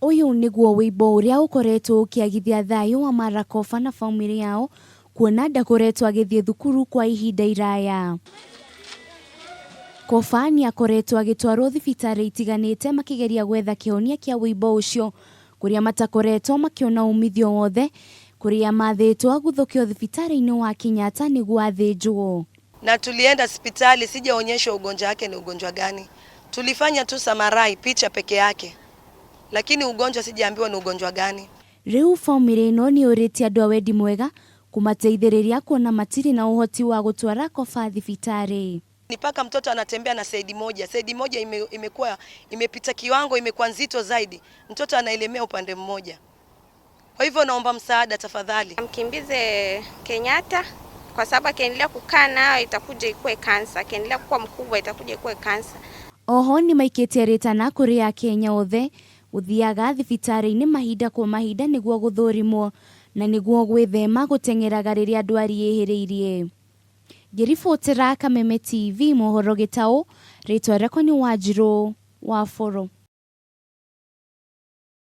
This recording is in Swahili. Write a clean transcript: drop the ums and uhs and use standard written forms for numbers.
Uyu niguo wimbo uria ukoretwo ukiagithia thayu wa Marakoba na family yao kuona ndakoretwo agithie thukuru kwa ihinda iraya. Koba ni akoretwo agitwarwo thibitari itiganite makigeria gwetha kihonia kia wimbo ucio kuria matakoretwo makiona umithio wothe kuria mathitwo aguthukio thibitari-ini wa Kenyatta niguo athinjwo. Na tulienda hospitali sijaonyeshwa ugonjwa wake ni ugonjwa gani. Tulifanya tu samarai picha peke yake. Lakini ugonjwa sijaambiwa ni ugonjwa gani. Riu family ino ni uriti andu a wendi mwega kumateithiriria kuona matiri na uhoti wa gutwara Koba thibitari. Ni paka mtoto anatembea na saidi moja imekuwa imepita kiwango, imekuwa nzito zaidi. Mtoto anaelemea upande mmoja. Kwa hivyo naomba msaada tafadhali. Mkimbize Kenyatta kwa sababu akiendelea kukaa nayo itakuja ikuwe kansa, akiendelea kuwa mkubwa itakuja ikuwe kansa. Oho ni maikitie ritana kuri a Kenya othe uthiaga thibitari-ini mahinda kwa mahinda niguo guthurimwo na niguo gwithema guteng'eraga riria ndwari yihiriirie. Ngiribotera Kameme TV mohoro Gitau, ritwa rĩakwa ni Wanjiru wa Foro.